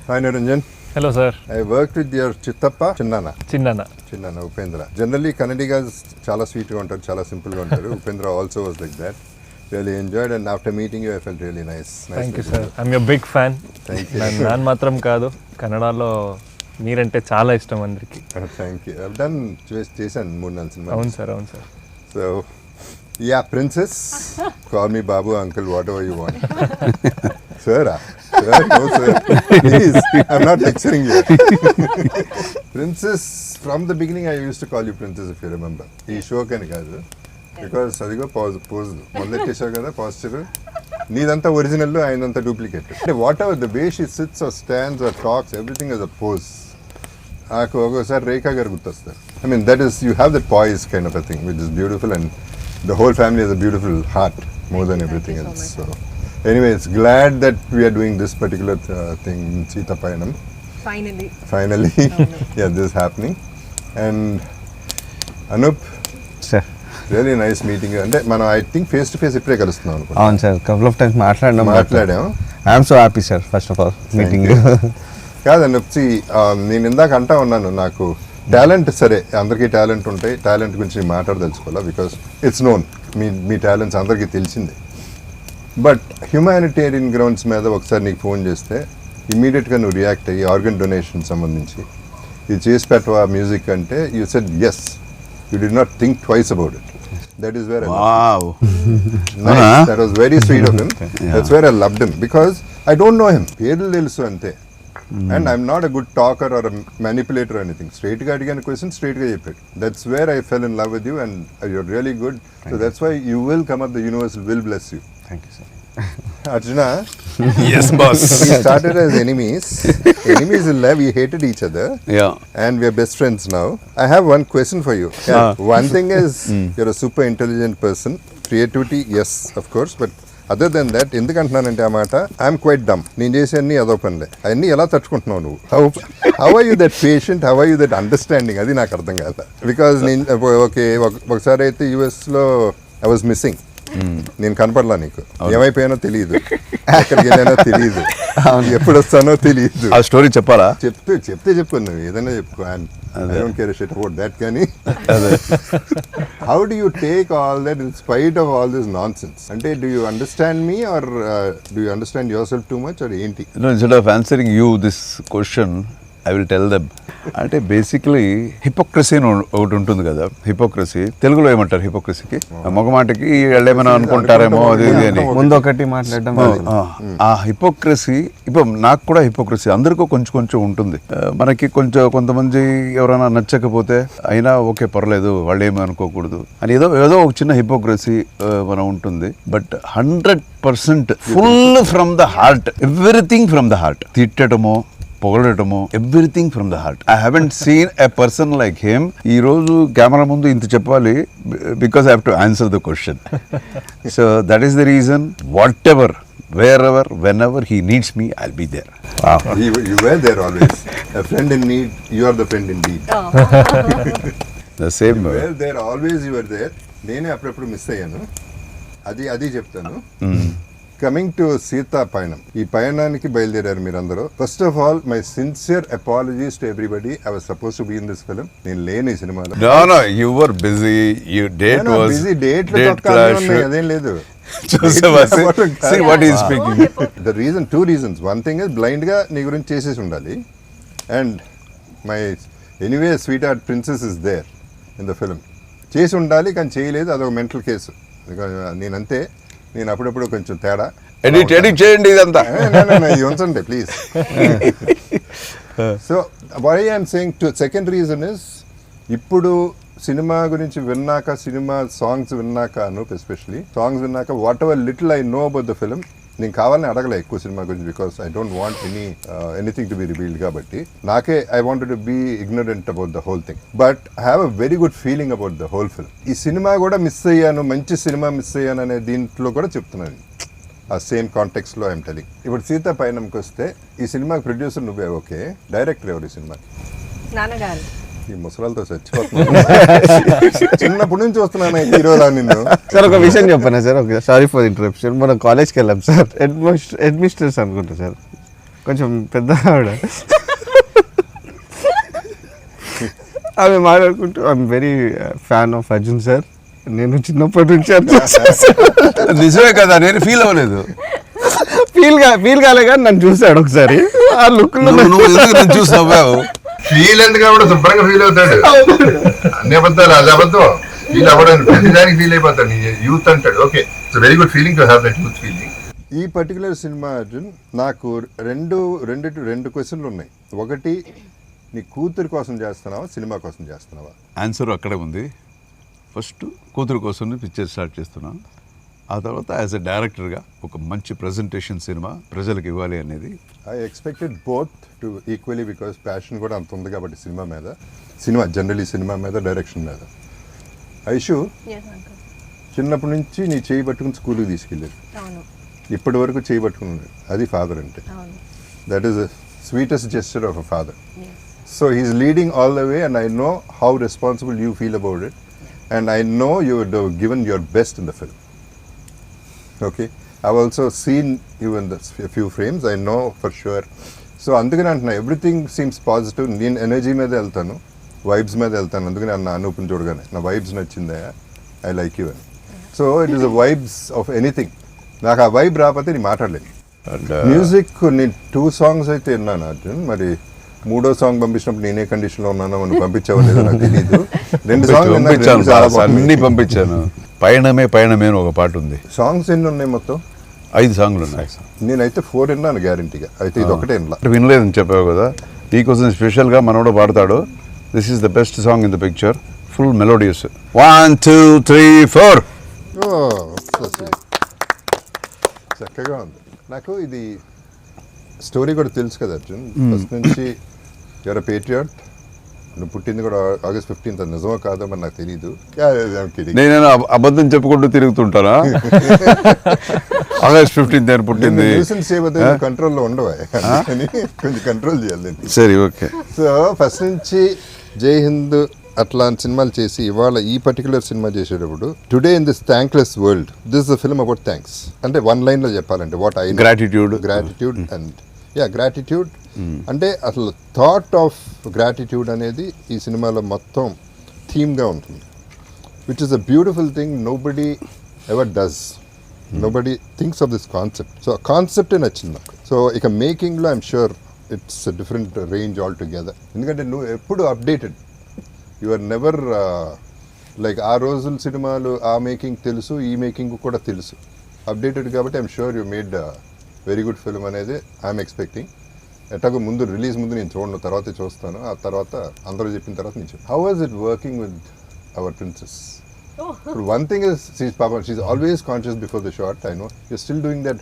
Hi Niranjan. Hello sir. I worked with your Chittappa, Chinnana, Upendra. Generally Kannadigas chala sweet ga untaru, chala simple ga untaru. Upendra also was like that. Really enjoyed, and after meeting you I felt really nice. Thank you sir. I'm your big fan. Thank you. ನಾನು మాత్రం కాదు, కన్నడలో మీరంటే చాలా ఇష్టం అందరికి. Thank you. I've done చేశాను 3-4 సినిమాలు. అవును sir. So yeah, princess, call me Babu, uncle, whatever you want. Sir, no sir, please, I'm not lecturing you. Princess, from the beginning I used to call you princess, if you remember. ఈ show కని కాదు, because అదిగో pose మొదలెట్టేసావు కదా posture, నీదంతా original, ఆయనంతా duplicate. అంటే whatever the way she sits or stands or talks, everything is a pose. నాకు ఒక్కోసారి రేఖా గారు గుర్తొస్తారు. I mean that is, you have that poise kind of a thing which is beautiful, and the whole family has a beautiful heart more than everything else. So anyway, it's glad that we are doing this particular thing in Sita Payanam. Finally yeah, this is happening. And Anup sir, really nice meeting you. And man, I think face to face ippre kalustunnavu anukunta. అవును sir, couple of times మాట్లాడాం. I am so happy sir, first of all meeting you. కాదు Anup, నేను ఇందాక అంటా ఉన్నాను, నాకు talent సరే, అందరికీ టాలెంట్ ఉంటాయి, టాలెంట్ గురించి మాట్లాడదలుచుకోవాలా, బికాస్ ఇట్స్ నోన్, మీ టాలెంట్స్ అందరికీ తెలిసిందే. బట్ హ్యూమానిటేరియన్ గ్రౌండ్స్ మీద ఒకసారి నీకు ఫోన్ చేస్తే ఇమీడియట్గా నువ్వు రియాక్ట్ అయ్యి ఆర్గన్ డొనేషన్ సంబంధించి ఇది చేసి పెట్టవా మ్యూజిక్ అంటే, you said yes, you did not think twice about it. That is where that was very sweet of him. That's where I loved him, because I don't know him, పేర్లు తెలుసు అంతే. And I'm not a good talker or a manipulator or anything. Straight ga adigana question, straight ga cheppadu. That's where I fell in love with you, and you're really good. So that's why you will come up, the universe will bless you. Thank you sir. Arjuna, Yes boss. we started as enemies in love, we hated each other. Yeah. And we are best friends now. I have one question for you. One thing is, you're a super intelligent person. Creativity, yes, of course, but other than that, ఎందుకంటున్నానంటే ఆ మాట, I'm quite డమ్. నేను చేసే అన్ని అదో పనులే, అవన్నీ ఎలా తట్టుకుంటున్నావు నువ్వు? How are you that patient, how are you that understanding? అది నాకు అర్థం కాదు. బికాజ్ నేను ఓకే, ఒకసారి అయితే యుఎస్లో ఐ వాజ్ మిస్సింగ్, నేను కనపడలా, నీకు ఏమైపోయానో తెలియదు, ఎక్కడికి వెళ్ళానో తెలియదు, ఎప్పుడు వస్తానో తెలియదు. ఆ స్టోరీ చెప్పాలా? చెప్తే చెప్పు, నువ్వు ఏదైనా చెప్పుకో, I don't care a shit about that, కానీ how do you take all that in spite of all this nonsense? అంటే do you understand me, or do you understand yourself too much, or ఏంటి? No, instead of answering you this question, I will tell them. అంటే basically hypocrisy అని ఒకటి ఉంటుంది కదా. Hypocrisy తెలుగులో ఏమంటారు? హిపోక్రసీకి మొగమాటకి ఏమైనా అనుకుంటారేమో అది అని ముందు ఒకటి మాట్లాడడం. ఆ హిపోక్రసీ, ఇప్పుడు నాకు కూడా హిపోక్రసీ అందరికీ కొంచెం ఉంటుంది. మనకి కొంతమంది ఎవరైనా నచ్చకపోతే అయినా ఓకే పర్లేదు, వాళ్ళు ఏమీ అనుకోకూడదు అని ఏదో ఒక చిన్న హిపోక్రసీ మనం ఉంటుంది. But 100% full from the heart, everything from the heart. తిట్టడమో పొగడటము, everything from the heart. I haven't seen a person like him. ఈ రోజు కెమెరా ముందు ఇంత చెప్పాలి, because I have to answer the question. So that is the reason. Whatever, wherever, whenever he needs me, I'll be there. Wow. You were there always. A friend in need, you are the friend indeed. The same way. You were there always, you were there. నేనే అప్పుడప్పుడు miss అయ్యాను, అది చెప్తాను. Coming to Sita పయనం, ఈ పయనానికి బయలుదేరారు మీరందరూ. First of all my sincere apologies to everybody. I was suppose to be in this film. నేను లేని ఈ సినిమాలో. No, you were busy. Your date was busy. Date clash. అదేం లేదు. See what he is speaking. The reason, 2 reasons. One thing is blind గా నీ గురించి చేసేసి ఉండాలి, and my anyway sweetheart princess is there in the film. చేసి ఉండాలి కానీ చేయలేదు, అదొక మెంటల్ కేసు. నేనంతే, నేను అప్పుడప్పుడు కొంచెం తేడా. ఎడిట్ చేయండి ఇదంతా. ఇది ఉంచండి please. So why I'm saying to second reason is, ఇప్పుడు సినిమా గురించి విన్నాక, సినిమా సాంగ్స్ విన్నాక, ఎస్పెషలీ సాంగ్స్ విన్నాక, whatever little I know about the film, నేను కావాలని అడగలే ఎక్కువ సినిమా గురించి, because I don't want anything to be revealed. కాబట్టి నాకే I wanted to be ignorant about the whole thing, but I have a very good feeling about the whole film. ఈ సినిమా కూడా మిస్ అయ్యాను, మంచి సినిమా మిస్ అయ్యాను అనే దీంట్లో కూడా చెప్తున్నాను. ఆ సేమ్ కాంటెక్స్ట్ లో ఐఎమ్ టెలింగ్. ఇప్పుడు సీతా పయనంకి వస్తే, ఈ సినిమాకి ప్రొడ్యూసర్ నువ్వే, ఓకే, డైరెక్టర్ ఎవరు ఈ సినిమాకి? నాన్నగారు. ఈ ముసలాలతో చచ్చిపోతున్నాను, చిన్నప్పటి నుంచి వస్తున్నాను హీరోలా నిన్ను. సార్ ఒక విషయం చెప్పనా సార్, సారీ ఫర్ ఇంటరప్షన్. మనం కాలేజ్కి వెళ్ళాం సార్, హెడ్ మిస్ట్రెస్ అనుకుంటా సార్. కొంచెం పెద్ద ఆవిడ. ఆమె మాట్లాడుకుంటూ I'm very fan of Arjun sir, నేను చిన్నప్పటి నుంచి అర్జున్ సార్. నిజమే కదా, నేను ఫీల్ అవ్వలేదు. ఫీల్ కాలే కానీ నన్ను చూసాడు ఒకసారి. ఆ లుక్ లో నువ్వు ఎందుకు నన్ను చూసి నవ్వావు? ఫీల్ ఎందుకు కాబట్టి శుభ్రంగా ఫీల్ అవుతాడు. అన్ని అబద్ధాలు, అది అబద్ధం. ఫీల్ అవ్వడానికి ప్రతిదానికి ఫీల్ అయిపోతాడు. నీ యూత్ అంటాడు. Okay, it's very good feeling to have that youth feeling. ఈ పర్టికులర్ సినిమా అర్జున్ నాకు రెండు క్వశ్చన్లు ఉన్నాయి. ఒకటి, నీ కూతురు కోసం చేస్తున్నావా సినిమా కోసం చేస్తున్నావా? ఆన్సర్ అక్కడే ఉంది. ఫస్ట్ కూతురు కోసం పిక్చర్ స్టార్ట్ చేస్తున్నాను. ఆ తర్వాత యాజ్ ఎ డైరెక్టర్గా ఒక మంచి ప్రజెంటేషన్ సినిమా ప్రజలకు ఇవ్వాలి అనేది. I expected both to equally because passion కూడా అంత ఉంది కాబట్టి సినిమా జనరలీ సినిమా మీద, డైరెక్షన్ మీద. ఐషు చిన్నప్పటి నుంచి నీ చేయి పట్టుకుని స్కూల్కి తీసుకెళ్ళేది, ఇప్పటి వరకు చేయి పట్టుకున్నాడు. అది ఫాదర్ అంటే. That is the sweetest gesture of a father. So he is leading all the way and I know how responsible you feel about it and I know you given your best in the film. Okay, I've also seen you in a few frames. I know for sure. So అందుకని అంటున్నా, everything seems positive. నేను energy మీద వెళ్తాను, vibes మీద వెళ్తాను. అందుకని అన్న అనూపుని చూడగానే నా వైబ్స్ నచ్చిందా, ఐ లైక్ యూ అని. So it is the vibes of anything. నాకు ఆ వైబ్ రాకపోతే నేను మాట్లాడలేను. మ్యూజిక్ నేను 2 songs అయితే విన్నాను అర్జున్. మరి 3వ సాంగ్ పంపించినప్పుడు నేనే కండిషన్లో ఉన్నానో మనం పంపించావో లేదో నాకు తెలియదు. 2 songs అన్ని పంపించాను. పయనమే అని ఒక పాట ఉంది. సాంగ్స్ ఎన్ని ఉన్నాయి మొత్తం? 5 సాంగ్లు ఉన్నాయి. నేనైతే 4 విన్నాను గ్యారంటీగా. అయితే ఇది ఒకటే వినలేదని చెప్పావు కదా, నీకోసం స్పెషల్గా మనోడు పాడతాడు. This is the best song in the picture, full melodious. 1 2 3 4. చక్కగా ఉంది. నాకు ఇది స్టోరీ కూడా తెలుసు కదా అర్జున్. ఫస్ట్ నుంచి యువర్ ఎ పేట్రియాట్. నువ్వు పుట్టింది కూడా August 15th. నిజమో కాదో మరి నాకు తెలీదు. నేను అబద్ధం చెప్పుకుంటూ తిరుగుతుంటానా? August 15th అని పుట్టింది. కంట్రోల్లో ఉండవా, కొంచెం కంట్రోల్ చేయాలి. సరే, ఓకే. సో ఫస్ట్ నుంచి జై హింద్ అట్లాంటి సినిమాలు చేసి ఇవాళ ఈ పర్టికులర్ సినిమా చేసేటప్పుడు, today in this thankless world, this the film about thanks. అంటే 1 line లో చెప్పాలంటే what I gratitude and gratitude. అంటే అసలు థాట్ ఆఫ్ గ్రాటిట్యూడ్ అనేది ఈ సినిమాలో మొత్తం థీమ్గా ఉంటుంది, which is a beautiful thing. Nobody ever does, nobody thinks of this concept. So ఆ కాన్సెప్టే నచ్చింది నాకు. సో ఇక మేకింగ్లో I'm sure it's different range altogether. ఎందుకంటే నువ్వు ఎప్పుడు updated, you are never like ఆ రోజుల సినిమాలు ఆ మేకింగ్ తెలుసు, ఈ మేకింగ్ కూడా తెలుసు, అప్డేటెడ్ కాబట్టి I'm sure you made very good film అనేది ఐఎమ్ ఎక్స్పెక్టింగ్. ఎట్లాగో ముందు రిలీజ్ ముందు నేను చూడను, తర్వాత చూస్తాను. ఆ తర్వాత అందరూ చెప్పిన తర్వాత నేను చూస్తాను. How was it working with our princess? ఇప్పుడు one thing is she's always conscious before the shot. I know you're still doing that.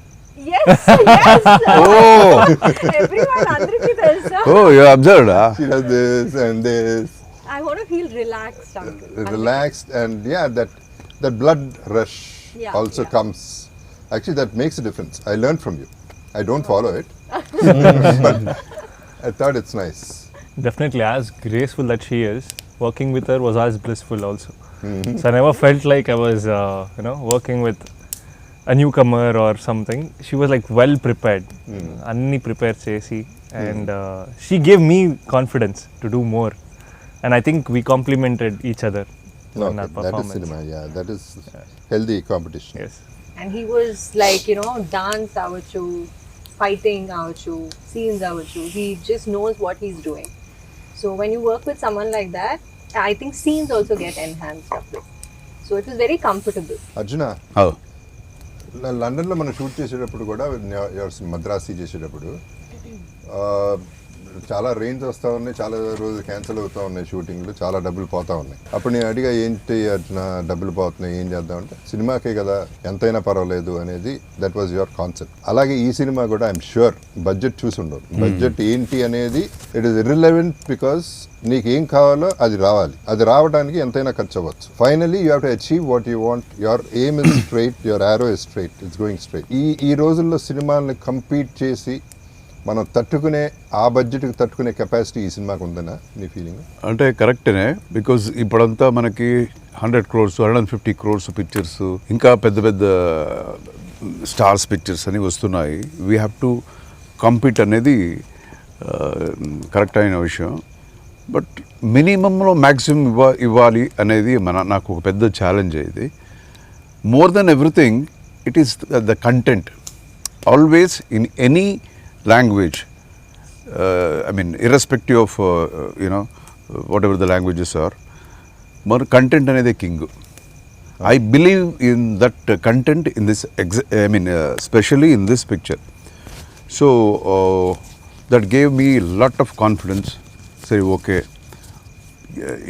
Yes. Oh. Everyone అందరికీ తెలుసా? Oh, you observed, huh? She does this and this. I want to feel relaxed, uncle. Relaxed and yeah, that blood rush also yeah. comes. Actually, that makes a difference. I learned from you. I don't follow it, but I thought it's nice. Definitely, as graceful that she is, working with her was as blissful also. So I never felt like I was, working with a newcomer or something. She was like well prepared, anni prepare chesi, and she gave me confidence to do more. And I think we complemented each other in our That is performance. cinema. Yeah, that is healthy competition. Yes. And he was like, dance avachu, fighting avachu, scenes avachu. He just knows what he's doing. So when you work with someone like that, I think scenes also get enhanced a bit. So it was very comfortable. Arjuna, Oh. లండన్లో మనం shoot చేసేటప్పుడు కూడా మద్రాసి చేసేటప్పుడు చాలా range వస్తూ ఉన్నాయి, చాలా రోజులు క్యాన్సిల్ అవుతూ ఉన్నాయి షూటింగ్లు, చాలా డబ్బులు పోతూ ఉన్నాయి. అప్పుడు నేను అడిగా ఏంటి అర్జున డబ్బులు పోతున్నాయి ఏం చేద్దాం అంటే, సినిమాకే కదా ఎంతైనా పర్వాలేదు అనేది. That was your concept. అలాగే ఈ సినిమా కూడా ఐఎమ్ షూర్ బడ్జెట్ చూసి ఉండదు. బడ్జెట్ ఏంటి అనేది ఇట్ ఈస్ ఇర్రిలెవెంట్, బికాస్ నీకు ఏం కావాలో అది రావాలి. అది రావడానికి ఎంతైనా ఖర్చు అవ్వచ్చు. Finally you have to achieve what you want. Your aim is straight, your arrow is straight, it's going straight. ఈ రోజుల్లో సినిమాల్ని కంపీట్ చేసి మనం తట్టుకునే ఆ బడ్జెట్కి తట్టుకునే కెపాసిటీ ఈ సినిమాకు ఉందనా నీ ఫీలింగ్? అంటే కరెక్టేనే, బికాజ్ ఇప్పుడంతా మనకి 100 crores 150 crores పిక్చర్స్, ఇంకా పెద్ద పెద్ద స్టార్స్ పిక్చర్స్ అని వస్తున్నాయి. వీ హ్యావ్ టు కాంపీట్ అనేది కరెక్ట్ అయిన విషయం. బట్ మినిమంలో మ్యాక్సిమం ఇవ్వాలి అనేది నాకు ఒక పెద్ద ఛాలెంజ్ ఇది. More than everything it is the content. Always in any language, I mean irrespective of whatever the languages are, మరి కంటెంట్ అనేది king. I believe in that content in this, especially in this picture. So that gave me a lot of confidence. Say, okay,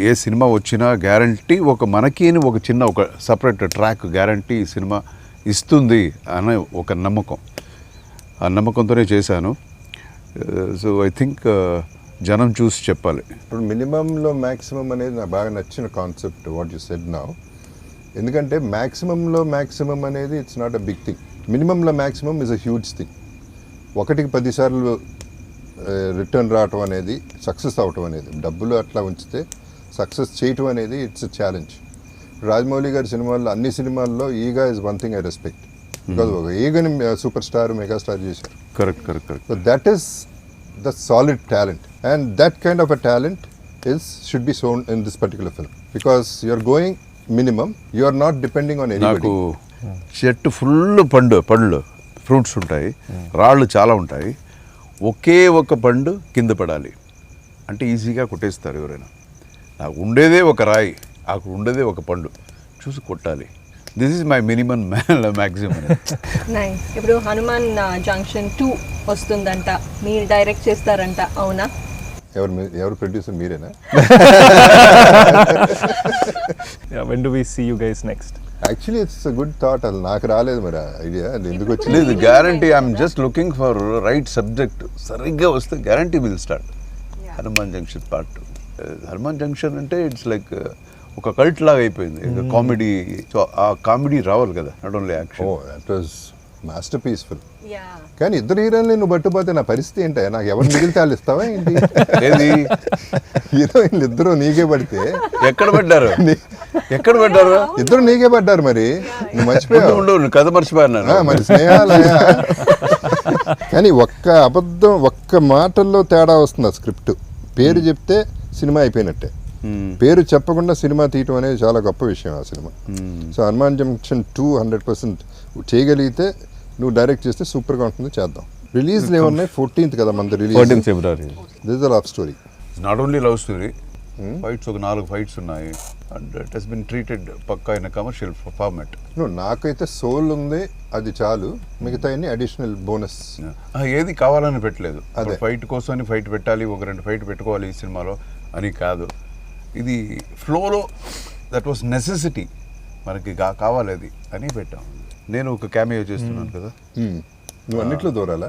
A cinema వచ్చినా guarantee మనకి ఒక చిన్న ఒక separate track guarantee cinema ఇస్తుంది అనే ఒక నమ్మకం. ఆ నమ్మకంతోనే చేశాను. సో ఐ థింక్ జనం చూసి చెప్పాలి. ఇప్పుడు మినిమంలో మ్యాక్సిమం అనేది నాకు బాగా నచ్చిన concept what you said now. ఎందుకంటే మ్యాక్సిమం అనేది it's not a big thing. మినిమంలో maximum is a huge thing. 1కి 10 సార్లు రిటర్న్ రావటం అనేది, సక్సెస్ అవటం అనేది, డబ్బులు అట్లా ఉంచితే సక్సెస్ చేయటం అనేది ఇట్స్ అ ఛాలెంజ్. రాజమౌళి గారి సినిమాల్లో, అన్ని సినిమాల్లో ఈగా is one thing I respect. Because ఒక ఈగని సూపర్ స్టార్, మెగాస్టార్ చేశారు. Correct. So that is the solid talent, and that kind of a talent should be shown in this particular film. Because you're going minimum, you are not depending on anybody. నాకు చెట్టు full పండ్లు fruits ఉంటాయి, రాళ్ళు చాలా ఉంటాయి. ఒకే ఒక పండు కింద పడాలి అంటే ఈజీగా కొట్టేస్తారు ఎవరైనా. నాకు ఉండేదే ఒక రాయి, నాకు ఉండేదే ఒక పండు, చూసి కొట్టాలి. This is my minimum maximum. Nice. ఇప్పుడు హనుమాన్ జంక్షన్ 2 వస్తుందంట, మీరు డైరెక్ట్ చేస్తారంట, అవునా? ఎవరు ప్రొడ్యూసర్, మీరేనా? Yeah, when do we see you guys next? Actually it's a good thought. అది నాకు రాలేదు మరి ఐడియా, అది ఎందుకు వచ్చింది? లేదు, guarantee I'm just looking for right subject. సరిగ్గా వస్తే guarantee will start Hanuman junction part 2. Hanuman junction అంటే ఇట్స్ లైక్ ఒక కల్ట్ లాగా అయిపోయింది, కామెడీ. సో ఆ కామెడీ రావాలి కదా, not only action. That was master peaceful. కానీ ఇద్దరు హీరోయిన్లు నువ్వు పట్టుపోతే నా పరిస్థితి ఏంటో, నాకు ఎవరు మిగిలితే వాళ్ళు ఇస్తావా ఏంటి? ఏది హీరోయిన్లు ఇద్దరు నీకే పడితే ఎక్కడ పడ్డారు? ఇద్దరు నీకే పడ్డారు, మరి నువ్వు మర్చిపోయావు. ఉండు కథ మర్చిపోయాను మరి స్నేహాలయా. కానీ ఒక్క అబద్ధం, ఒక్క మాటల్లో తేడా వస్తుంది ఆ స్క్రిప్ట్. పేరు చెప్తే సినిమా అయిపోయినట్టే, పేరు చెప్పకుండా సినిమా తీయటం అనేది చాలా గొప్ప విషయం ఆ సినిమా. సో హనుమాన్ జంక్షన్ 2 100% చేయగలిగితే, నువ్వు డైరెక్ట్ చేస్తే సూపర్గా ఉంటుంది, చేద్దాం. రిలీజ్లు ఏమన్నాయి? 14th కదా మనది release. 14 February. This is a love story. Not only love story, fights ఒక 4 ఫైట్స్ ఉన్నాయి. And it has been treated పక్కా ఇన్ కమర్షియల్ ఫార్మాట్. నాకైతే సోల్ ఉంది, అది చాలు. మిగతా అన్ని అడిషనల్ బోనస్. ఏది కావాలని పెట్టలేదు. అదే ఫైట్ కోసం ఫైట్ పెట్టాలి, ఒక 2 ఫైట్ పెట్టుకోవాలి ఈ సినిమాలో అని కాదు. ఇది ఫ్లోలో దట్ వాస్ నెసెసిటీ, మనకి కావాలి అది అని పెట్టాం. నేను ఒక క్యామియో చేస్తున్నాను కదా. నువ్వు అన్నిట్లో దూరాలా?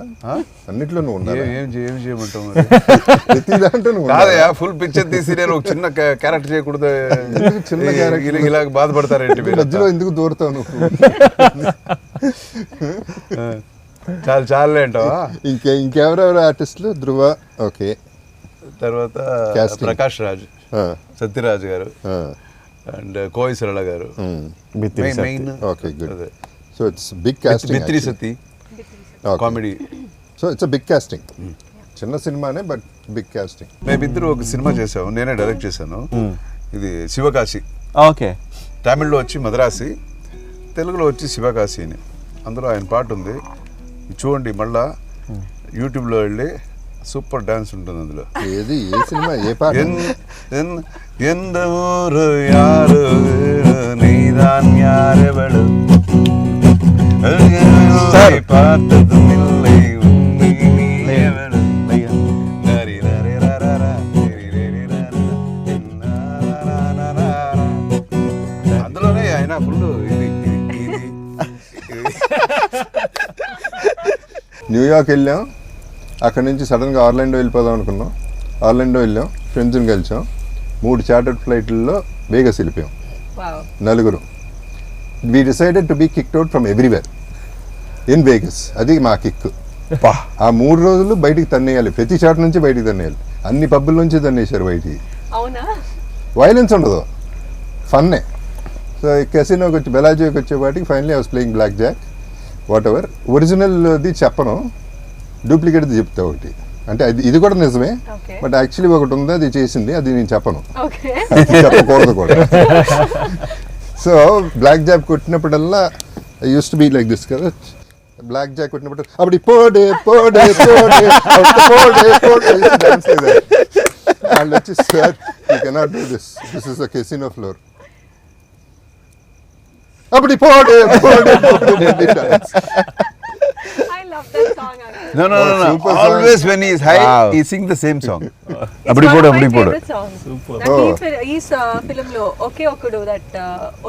అన్నిట్లో నువ్వు ఉండాలి. ఏం చేయమంటావు? ప్రతి దాంట్లో నువ్వు కాదయా, ఫుల్ పిక్చర్ తీసి నేను ఒక చిన్న క్యారెక్టర్ చేయకూడదు, చిన్న క్యారెక్టర్ ఇలా బాధపడతారేంటి మధ్యలో ఎందుకు దూరుతావు నువ్వు? చాలే అంటావా? ఇంకెవరెవరు ఆర్టిస్టులు? ధృవ, ఓకే. తర్వాత Prakash Raj, Sathyaraj garu, and Kovai Sarala garu, main. Okay, good. So it's big casting. మిత్రి సతీ comedy. So it's big casting. చిన్న సినిమానే బట్ బిగ్ కాస్టింగ్. మేమిద్దరు ఒక సినిమా చేసాము, నేనే డైరెక్ట్ చేశాను. ఇది శివకాశి. ఓకే. తమిళ్లో వచ్చి మద్రాసి, తెలుగులో వచ్చి శివకాశి అని. అందులో ఆయన పాట ఉంది, చూడండి. మళ్ళా యూట్యూబ్లో వెళ్ళి సూపర్ డాన్స్ ఉంటుంది అందులో. ఏది, ఏ సినిమా, ఏ పాట? ఎంత ఊరు యారు నీదాన్ యారెవడు పాటదు నిల్లై ఉంది నీవెవడు. అందులోనే ఆయన ఫుల్ ఇది న్యూయార్క్ వెళ్ళాం, అక్కడి నుంచి సడన్గా ఆర్లాండో వెళ్ళిపోదాం అనుకున్నాం. ఆర్లాండో వెళ్ళాం, ఫ్రెండ్స్ని కలిసాం. 3 చార్టర్డ్ ఫ్లైట్లలో వేగస్ వెళ్ళిపోయాం, 4. We decided to be kicked out from everywhere in Vegas. అది మా కిక్. ఆ 3 రోజులు బయటికి తన్నేయాలి, ప్రతి చాట్ నుంచి బయటికి తన్నేయాలి. అన్ని పబ్బుల నుంచి తన్నేశారు బయటికి. వైలెన్స్ ఉండదు, ఫన్నే. సో కెసినోకి వచ్చి, బెలాజోకి వచ్చేపాటికి finally I was playing blackjack, whatever. ఒరిజినల్ది చెప్పను, డూప్లికేట్ చెప్తా ఒకటి, అంటే ఇది కూడా నిజమే, Okay. బట్ యాక్చువల్లీ ఒకటి ఉంది, అది చేసింది, అది నేను చెప్పను, ఓకే చెప్పకూడదు కూడా. సో బ్లాక్ జాక్ కొట్టినప్పుడల్లా used to be like this కదా, బ్లాక్ జాక్ కొట్టినప్పుడు అప్పుడు పోడే పోడే పోడే పోడే పోడే డాన్స్ వాళ్ళు వచ్చి sir you cannot do this is a casino floor, అప్పుడు పోడే పోడే పోడే dance. I love that song uncle. No, no, no, no. Super song. Always when he is high, Wow. he sings the same song. It's అప్పుడు one పోడు, of my అప్పుడు పోడు. favorite songs. Super. నాకు Oh. ఈ film లో ఒకే ఒక్కడు that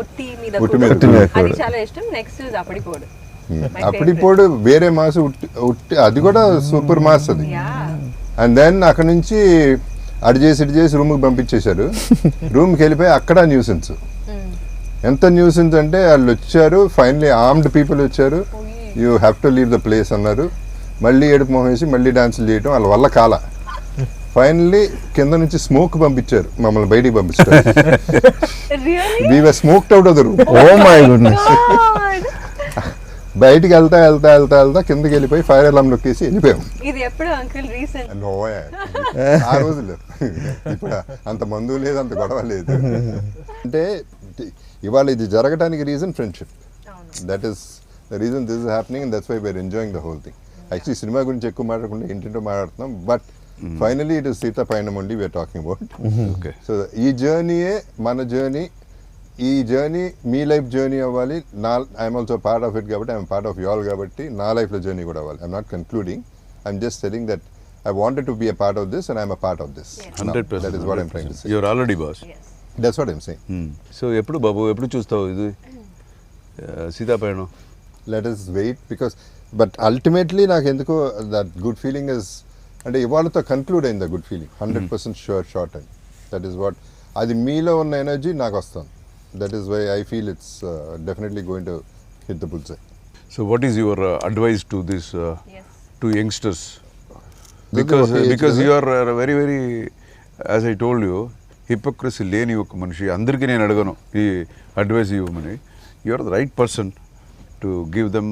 ఒట్టి మీద ఒట్టి కుడు. మీద కుడు. అది చాలా ఇష్టం. నెక్స్ట్ ఇస్ అప్పటికోడు. My అప్పుడు favorite. ఇప్పుడు వేరే మాస్ ఉట్టి అది కూడా సూపర్ మాస్ అది. Yeah. అండ్ దెన్ అక్కడ నుంచి అటు చేసి రూమ్కి పంపించేశారు. రూమ్కి వెళ్ళిపోయి అక్కడ న్యూసెన్స్. ఎంత న్యూసెన్స్ అంటే వాళ్ళు వచ్చారు, ఫైనలీ ఆర్మ్డ్ పీపుల్ వచ్చారు, you have to leave the place అన్నారు. మళ్ళీ ఏడుపు మొహం వేసి మళ్ళీ డాన్సులు చేయడం వాళ్ళ వల్ల కాల. ఫైనల్లీ కింద నుంచి స్మోక్ పంపించారు, మమ్మల్ని బయటికి పంపించారు. Really? We were smoked out of the room. Oh my goodness. God. బయటికి వెళ్తా కిందకి వెళ్ళిపోయి ఫైర్ అలారం నొక్కేసి వెళ్ళిపోయాం. ఇది ఎప్పుడు అంకుల్ రీసెంట్? నోయా ఆ రోజులు ఇప్పుడు అంత మందు లేదు, అంత గొడవ లేదు. అంటే ఇవాళ ఇది జరగడానికి reason friendship. That is the reason this is happening and that's why we're enjoying the whole thing. Actually cinema గురించి ఎక్కువ మాట్లాడకుండా ఏంటంటో మాట్లాడుతున్నాం, but finally it is Sita పైన only we're talking about. Okay. So ఈ జర్నీయే మన జర్నీ. ఈ జర్నీ మీ లైఫ్ జర్నీ అవ్వాలి. I'm also part of it కాబట్టి ఐఎమ్ పార్ట్ ఆఫ్ యువర్ కాబట్టి నా లైఫ్లో జర్నీ కూడా అవ్వాలి. I'm not concluding, I'm just telling that I wanted to be a part of this and I'm a part of this. 100%. That is what I'm trying to say. You're already boss. That's what I'm saying. So ఎప్పుడు బాబు ఎప్పుడు చూస్తావు ఇది సీతాపయణం? Let us wait because but ultimately నాకు ఎందుకో that good feeling is అంటే ఇవాళతో conclude అయింది. Good feeling 100% sure shot and that is what అది మీలో ఉన్న ఎనర్జీ నాకు వస్తుంది. That is why I feel it's definitely going to hit the bull's eye. So what is your advice to this Yes. To youngsters? Because because you are very very as I told you hypocrisy లేని ఒక మనిషి. అందరికీ నేను అడగను ఈ advice ఇవ్వమని. You are the right person to give them.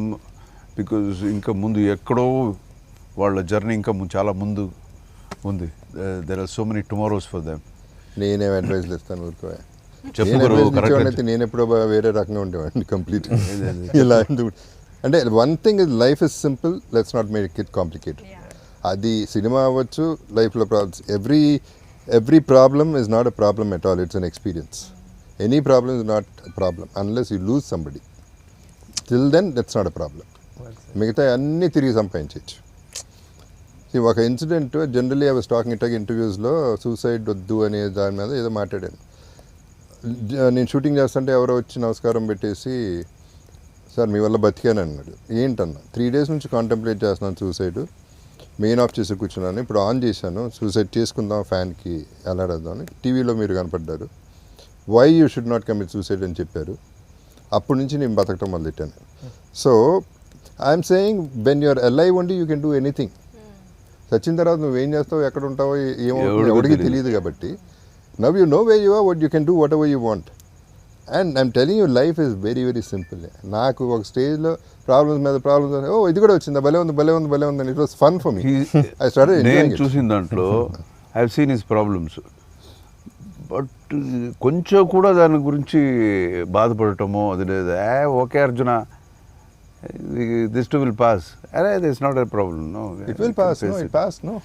Because ఇంకా ముందు ఎక్కడో వాళ్ళ జర్నీ ఇంకా చాలా ముందు ఉంది. There are so many tomorrows for them. నేనేం అడ్వైస్ ఇస్తాను ఊరుకో. చెప్పు గురు, correct గా నేను ఎప్పుడో వేరే రకంగా ఉండేవాడిని కంప్లీట్. ఇలా అంటే one thing is life is simple, let's not make it complicated. అది సినిమా అవ్వచ్చు, లైఫ్లో problems. Every problem is not a problem at all, it's an experience. Any problem is not a problem unless you lose somebody. Till then that's not a problem. మిగతా అన్నీ తిరిగి సంపాదించవచ్చు. ఒక incident generally I was talking it ఇంటర్వ్యూస్లో suicide వద్దు అనే దాని మీద ఏదో మాట్లాడాను. నేను షూటింగ్ చేస్తుంటే ఎవరో వచ్చి నమస్కారం పెట్టేసి సార్ మీ వల్ల బతికాను అన్నాడు. ఏంటన్నా 3 days నుంచి కాంటెంప్లేట్ చేస్తున్నాను సూసైడ్, మెయిన్ ఆఫ్ చేసి కూర్చున్నాను, ఇప్పుడు ఆన్ చేశాను సూసైడ్ చేసుకుందాం ఫ్యాన్కి ఎలాడేద్దామని, టీవీలో మీరు కనపడ్డారు, why you should not commit suicide అని చెప్పారు. అప్పటి నుంచి నేను బతకటం మొదలెట్టాను. So I'm saying when you're alive only you can do anything. చచ్చిన తర్వాత నువ్వేం చేస్తావు, ఎక్కడ ఉంటావో ఏమో ఎవరికి తెలియదు కాబట్టి now you know way you are, you can do whatever you want. And I'm telling you life is very very simple. నాకు ఒక స్టేజ్లో ప్రాబ్లమ్స్ మీద ప్రాబ్లమ్స్, ఓ ఇది కూడా వచ్చిందా, భలే ఉంది అని it was fun for me. I started నేను ఎంజాయింగ్ ఇట్. చూసిన దాంట్లో I have seen his problems, but కొంచెం కూడా దాని గురించి బాధపడటమో అది లేదు. Okay Arjuna, this too will pass, అరే this not a problem. No it will pass. No it pass. No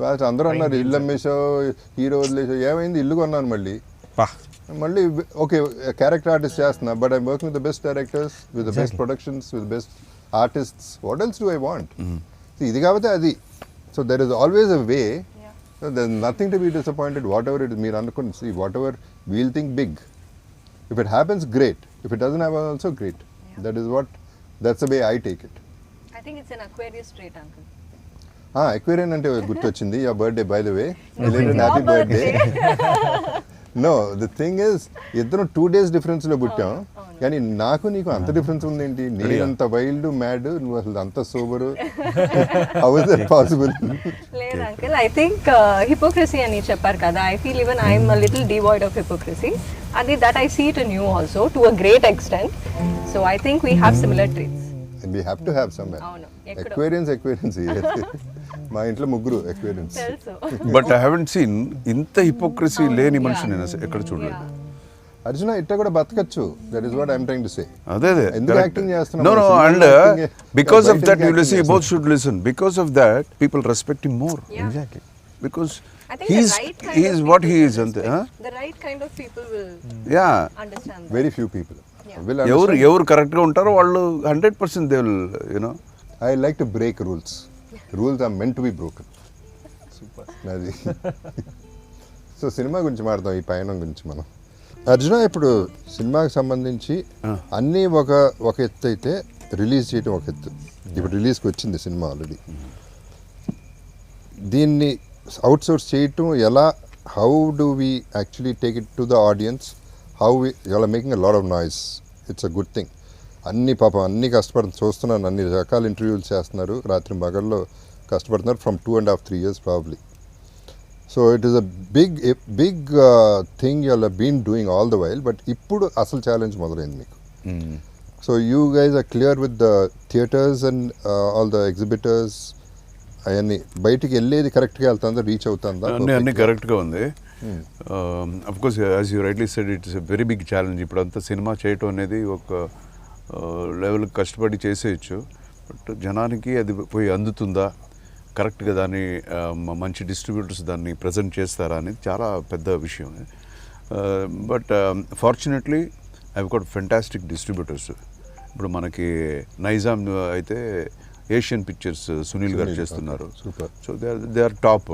pass. అందరూ అన్నారు ఇల్లు అమ్మేసావు, హీరో వదిలేసావు. ఏమైంది, ఇల్లు కొన్నాను మళ్ళీ ఓకే క్యారెక్టర్ ఆర్టిస్ట్ చేస్తున్నా, but I'm working with the best directors, with the best productions, with best artists. What else do I want? ఇది కాబట్టి అది. So there is always a way. There is nothing to be disappointed whatever it. మీరు అనుకుని see whatever we'll think big. If it happens great, if it doesn't happen also great. That is what, that's the way I take it. I think it's an Aquarius trait, uncle. Aquarian అంటే గుర్తొచ్చింది. Your birthday by the way, happy birthday. Know the thing is ఇద్దరం 2 days డిఫరెన్స్లో పుట్టాం, కానీ నాకు నీకు అంత difference ఉందేంటి? నేనంత వైల్డ్ మ్యాడ్, నువ్వు అసలు అంత sober. How is that possible? లేదు అంకుల్, ఐ థింక్ హిపోక్రసీ అని చెప్పారు కదా, I feel even I'm a little devoid of hypocrisy. అది that I see it in you also to a great extent. So I think we have similar traits. We have to have some అవును, ఎక్కడో. Aquarians మా ఇంట్లో ముగ్గురు Aquarians. తెలుసు. But I haven't seen ఇంత hypocrisy లేని మనిషి నేను ఎక్కడ చూడలేదు. అర్జున ఇట్లా కూడా బతకచ్చు. That is what I'm trying to say. అదే ఎందుకు యాక్టింగ్ చేస్తున్నావు? No and because of that you listen, చేస్తున్నావు. Both should listen. Because of that people respect him more. Exactly. Because I think the right kind he is of what people he will is అంతే. respect. The right kind of people will yeah, understand that. Very few people will ఎవరు కరెక్ట్గా ఉంటారో వాళ్ళు 100% they will you know. I like to break rules. Rules are meant to be broken. అది. So సినిమా గురించి మాట్లాడదాం, ఈ పయనం గురించి మనం. అర్జున, ఇప్పుడు సినిమాకి సంబంధించి అన్నీ ఒక ఎత్తు అయితే రిలీజ్ చేయడం ఒక ఎత్తు. ఇప్పుడు రిలీజ్కి వచ్చింది సినిమా ఆల్రెడీ. దీన్ని అవుట్ సోర్స్ చేయటం ఎలా? How do we actually take it to the audience? How we are making a lot of noise. It's a good thing. అన్ని కష్టపడుతుంది చూస్తున్నాను. అన్ని రకాల ఇంటర్వ్యూలు చేస్తున్నారు, రాత్రి మగల్లో కష్టపడుతున్నారు from 2.5-3 years probably. So it is a big thing you are been doing all the while. But ఇప్పుడు అసలు ఛాలెంజ్ మొదలైంది మీకు. So you guys are clear with the theatres and all the exhibitors. అవన్నీ బయటికి వెళ్ళేది కరెక్ట్గా వెళ్తుందా, రీచ్ అవుతుందా? అన్నీ కరెక్ట్గా ఉంది. Of course as you rightly said, it's a very big challenge. ఇప్పుడు అంతా సినిమా చేయటం అనేది ఒక లెవెల్ కష్టపడి చేసేయచ్చు. బట్ జనానికి అది పోయి అందుతుందా, కరెక్ట్గా దాన్ని మంచి డిస్ట్రిబ్యూటర్స్ దాన్ని ప్రజెంట్ చేస్తారా అనేది చాలా పెద్ద విషయం. But fortunately I got fantastic distributors. ఇప్పుడు మనకి నైజాం అయితే ఏషియన్ పిక్చర్స్ సునీల్ గారు చేస్తున్నారు. So they are top.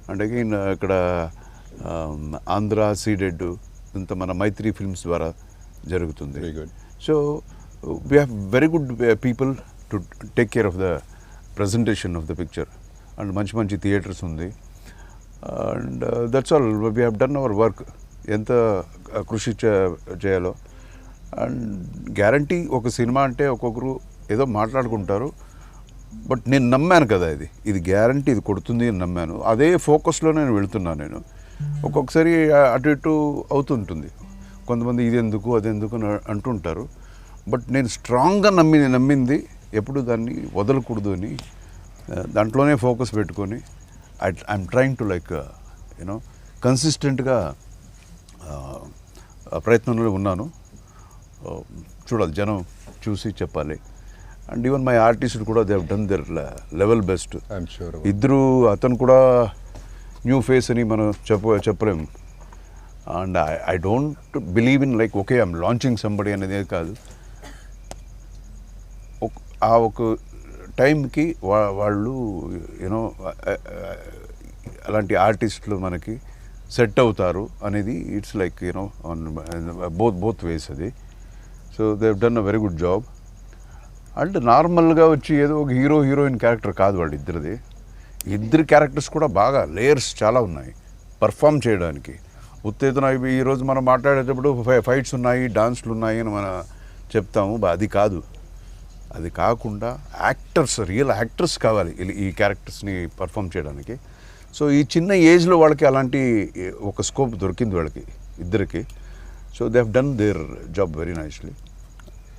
And again ఇక్కడ ఆంధ్ర సీడెడ్ ఇంత మన మైత్రి ఫిల్మ్స్ ద్వారా జరుగుతుంది. So we have very good people to take care of the presentation of the picture. And మంచి మంచి థియేటర్స్ ఉంది. And that's all. We have done our work. ఎంత కృషి చేయాలో. అండ్ గ్యారంటీ ఒక సినిమా అంటే ఒక్కొక్కరు ఏదో మాట్లాడుకుంటారు. బట్ నేను నమ్మాను కదా, ఇది గ్యారంటీ ఇది కొడుతుంది అని నమ్మాను. అదే ఫోకస్లో నేను వెళుతున్నాను. నేను ఒక్కొక్కసారి అటు ఇటు అవుతుంటుంది. కొంతమంది ఇది ఎందుకు అదెందుకు అని అంటుంటారు. బట్ నేను స్ట్రాంగ్గా నమ్మింది ఎప్పుడు దాన్ని వదలకూడదు అని దాంట్లోనే ఫోకస్ పెట్టుకొని I'm trying to like you know కన్సిస్టెంట్గా ప్రయత్నంలో ఉన్నాను. చూడాలి, జనం చూసి చెప్పాలి. అండ్ ఈవెన్ మై ఆర్టిస్ట్ కూడా they have done their level best. ఇద్దరు, అతను కూడా న్యూ ఫేస్ అని మనం చెప్పలేము. And I don't believe in like okay I'm launching somebody అనేది కాదు. ఆ ఒక టైంకి వాళ్ళు యూనో అలాంటి ఆర్టిస్టులు మనకి సెట్ అవుతారు అనేది it's like you know on both ways అది. So they have done a very good job. And నార్మల్గా వచ్చి ఏదో ఒక హీరోయిన్ క్యారెక్టర్ కాదు వాళ్ళిద్దరిది. ఇద్దరు క్యారెక్టర్స్ కూడా బాగా లేయర్స్ చాలా ఉన్నాయి పర్ఫామ్ చేయడానికి. ఉత్తేజన ఈరోజు మనం మాట్లాడేటప్పుడు ఫైట్స్ ఉన్నాయి, డాన్స్లు ఉన్నాయి అని మనం చెప్తాము. అది కాదు. అది కాకుండా యాక్టర్స్, రియల్ యాక్టర్స్ కావాలి ఈ క్యారెక్టర్స్ని పర్ఫామ్ చేయడానికి. సో ఈ చిన్న ఏజ్లో వాళ్ళకి అలాంటి ఒక స్కోప్ దొరికింది వాళ్ళకి ఇద్దరికి. So they have done their job very nicely.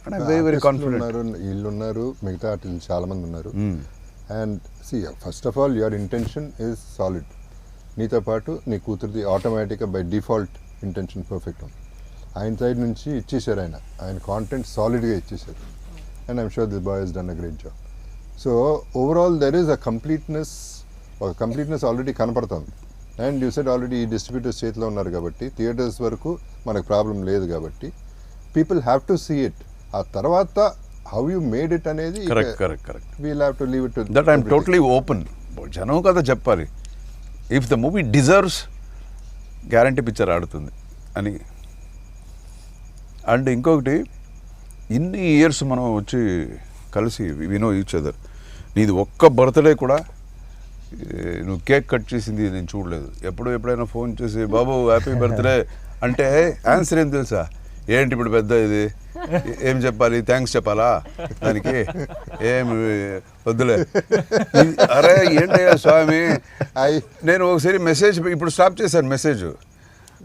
And I very confident. వీళ్ళు ఉన్నారు, మిగతా ఆర్టిస్టులు చాలా మంది ఉన్నారు. And see first of all your intention is solid. నీతో పాటు నీ కూతురిది ఆటోమేటిక్గా బై డిఫాల్ట్ ఇంటెన్షన్ పర్ఫెక్ట్ ఉంది. ఆయన సైడ్ నుంచి ఇచ్చేసారు. ఆయన కాంటెంట్ సాలిడ్గా ఇచ్చేసారు. And I'm sure this boy has done a great job. So overall there is a completeness already కనపడుతుంది. అండ్ యూ సెడ్ ఆల్రెడీ ఈ డిస్ట్రిబ్యూటర్స్ చేతిలో ఉన్నారు కాబట్టి థియేటర్స్ వరకు మనకు ప్రాబ్లం లేదు కాబట్టి people have to see it. ఆ తర్వాత హౌ యూ మేడ్ ఇట్ అనేది correct we'll have to leave it to that. I'm totally open. జనం కదా చెప్పాలి. If the movie deserves, guarantee picture ఆడుతుంది అని. అండ్ ఇంకొకటి, ఇన్ని ఇయర్స్ మనం వచ్చి కలిసి వి నో ఈచ్ అదర్. నీది ఒక్క బర్త్డే కూడా నువ్వు కేక్ కట్ చేసింది నేను చూడలేదు. ఎప్పుడైనా ఫోన్ చేసి బాబు హ్యాపీ బర్త్డే అంటే ఆన్సర్ ఏం తెలుసా? ఏంటి ఇప్పుడు పెద్ద ఇది ఏం చెప్పాలి, థ్యాంక్స్ చెప్పాలా దానికి? ఏమి వద్దులే. అరే ఏంటయ్యా స్వామి, నేను ఒకసారి మెసేజ్ ఇప్పుడు స్టాప్ చేశాను. Message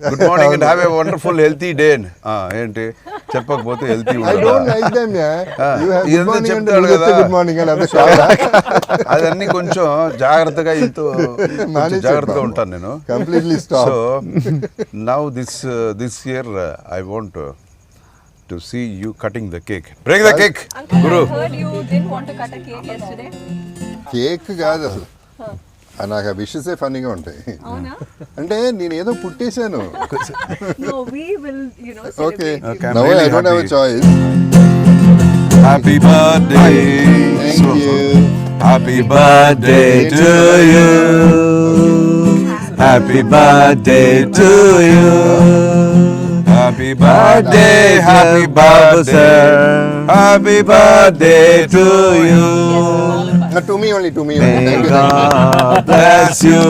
good morning and have a wonderful healthy day. ఏంటి చెప్పకపోతే healthy I don't like them, yeah. You have good ఇదంతా morning and చెప్తాడు you get కదా. good morning and other కాదా? అదన్నీ కొంచెం జాగ్రత్తగా ఇంతో కొంచెం జాగ్రత్తగా ఉంటాను నేను. Completely stop. So now this year I want to see you cutting the cake. Break the cake Uncle, గురు. I heard you didn't want to cut a cake yesterday. Cake కాదు అసలు. నాకు ఆ విషెస్ ఫన్నీగా ఉంటాయి. అవునా? అంటే నేను ఏదో పుట్టేశాను. No, we will, you know, okay celebrate. Okay, I'm now really I don't have a happy. Choice. Happy birthday. Thank you. Happy birthday to you. Happy birthday to you. Happy birthday happy birthday happy birthday to you. To me only. May Thank you. God bless you.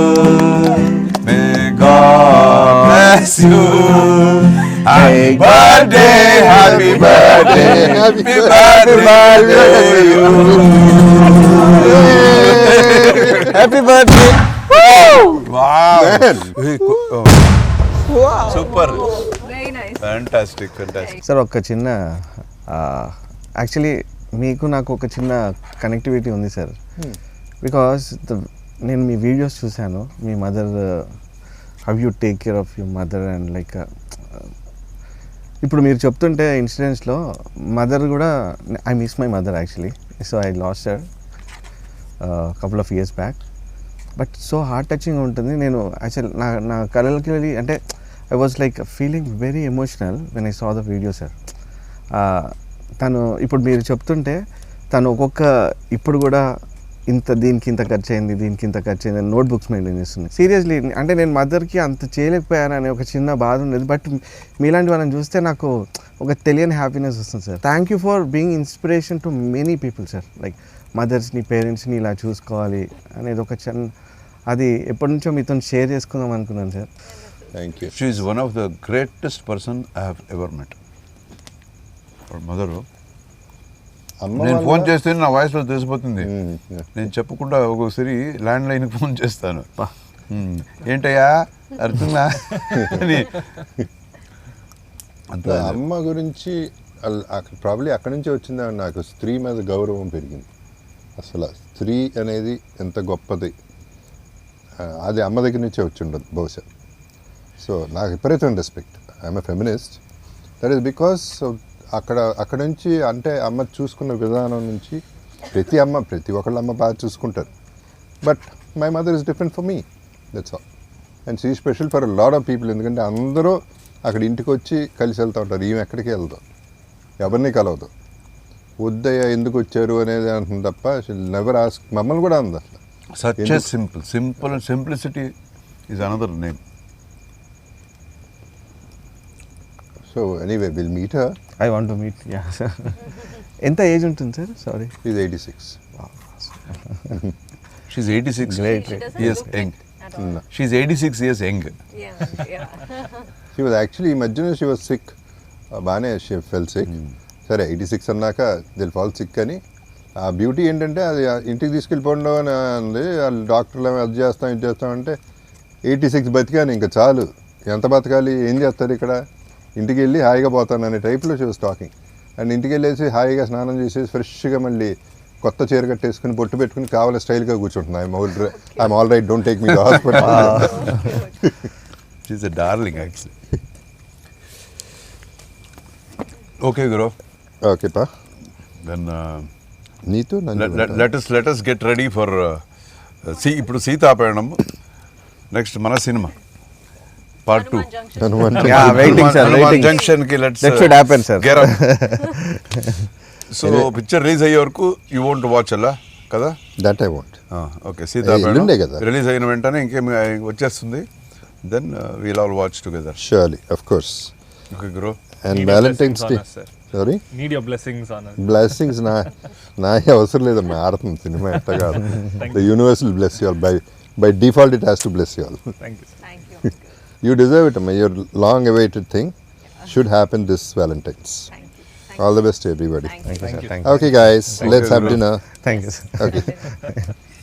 May God bless you. Happy birthday, happy birthday, happy birthday to you. Happy birthday. Wow. Man. Super. Very nice. Fantastic. Sir ఒక చిన్న actually మీకు నాకు ఒక చిన్న connectivity ఉంది sir. Because నేను మీ videos చూశాను. మీ mother how you take care of your mother and like ఇప్పుడు మీరు చెప్తుంటే ఇన్సిడెంట్స్లో మదర్ కూడా I miss my mother actually. So I lost her couple of years back. But so heart touching ఉంటుంది. నేను యాక్చువల్ నా కళలకి వెళ్ళి అంటే I was like feeling very emotional when I saw the video sir. తను ఇప్పుడు మీరు చెప్తుంటే తను ఒక్కొక్క ఇప్పుడు కూడా దీనికి ఇంత ఖర్చు అయింది, దీనికి ఇంత ఖర్చు అయింది అని నోట్బుక్స్ మెయింటైన్ చేస్తుంది. సీరియస్లీ అంటే నేను మదర్కి అంత చేయలేకపోయాను అనే ఒక చిన్న బాధ ఉండేది. బట్ మీలాంటి వాళ్ళని చూస్తే నాకు ఒక తెలియని హ్యాపీనెస్ వస్తుంది sir. Thank you for being inspiration to many people sir. Like మదర్స్ని పేరెంట్స్ని ఇలా చూసుకోవాలి అనేది ఒక చిన్న అది ఎప్పటి నుంచో మీతో షేర్ చేసుకుందాం అనుకున్నాను sir. Thank you. She is one of the greatest person I have ever met. Mother నేను ఫోన్ చేస్తే నా వాయిస్లో తెలిసిపోతుంది. నేను చెప్పకుండా ఒక్కొక్కసారి ల్యాండ్ లైన్కి ఫోన్ చేస్తాను. ఏంటయ్యా అర్థంగా అని. అంత అమ్మ గురించి ప్రాబ్లీ అక్కడి నుంచే వచ్చిందా నాకు స్త్రీ మీద గౌరవం పెరిగింది. అసలు స్త్రీ అనేది ఎంత గొప్పది అది అమ్మ దగ్గర నుంచే వచ్చి ఉండదు బహుశా. సో నాకు విపరీతమైన respect. I'm a feminist. That is because అక్కడ నుంచి అంటే అమ్మ చూసుకున్న విధానం నుంచి ప్రతి ఒక్కళ్ళ అమ్మ బాగా చూసుకుంటారు. But my mother is different for me. That's all. And she special for lot of people. ఎందుకంటే అందరూ అక్కడ ఇంటికి వచ్చి కలిసి వెళ్తూ ఉంటారు. ఈమె ఎక్కడికి వెళ్దాం, ఎవరిని కలవదు. వద్దయ్య ఎందుకు వచ్చారు అనేది అంటుంది తప్ప నెవర్ ఆస్క్. మమ్మల్ని కూడా అంది అసలు. such a simple and simplicity is another name. So anyway, we'll meet her. I want to meet. Yeah sir. ఎంత ఏజ్ ఉంటుంది sir? Sorry. She's 86. She's 86 Great. She doesn't years look young. it at all. No. She's 86 years young. Yeah. She was actually, imagine she was sick. బాగానే she fell sick. సరే 86 అన్నాక Dil fall sick అని. ఆ beauty ఏంటంటే అది ఇంటికి తీసుకెళ్ళిపోండి అని అంది. వాళ్ళు డాక్టర్లు అది చేస్తాం ఇది చేస్తామంటే 86 బతికాను ఇంకా చాలు. ఎంత బతకాలి, ఏం చేస్తారు ఇక్కడ, ఇంటికి వెళ్ళి హాయిగా పోతాను అనే టైప్లో షీ వాస్ టాకింగ్. అండ్ ఇంటికి వెళ్ళేసి హాయిగా స్నానం చేసేసి ఫ్రెష్గా మళ్ళీ కొత్త చీర కట్టేసుకుని బొట్టు పెట్టుకుని కావాలి స్టైల్గా కూర్చుంటున్నా. I'm all right, don't take me to hospital. She's a darling actually. Okay, Guru. Okay పా. Then నీతో let us get ready for ఇప్పుడు సీతాపయణం. నెక్స్ట్ మన cinema part 2. Hanuman Junction. Yeah, waiting, sir. Waiting. Junction కి That should happen, sir. So picture release అయ్యే వరకు you want watch అలా కదా. That I want. Okay, Seethapayanam ఎల్లుండే కదా రిలీజ్ అయిన వెంటనే ఇంకేం వచ్చేస్తుంది. Then we'll all watch together. Surely, of course. Okay Guru. And Need your Valentine's blessings day. on us, sir. Sorry, Need your blessings on us. Blessings నా అవసరం లేదమ్మా. ఆడుతుంది సినిమా ఎట్ట కాదు. The universe will bless you all. By default it has to bless you all. Thank you, sir. Thank you. You deserve it, amma. Your long awaited thing should happen this Valentine's. Thank you. All the best to everybody. Thank Thank you, sir. you. Thank you. Okay guys, Thank let's you, have Guru. dinner. Thank you, sir. Okay.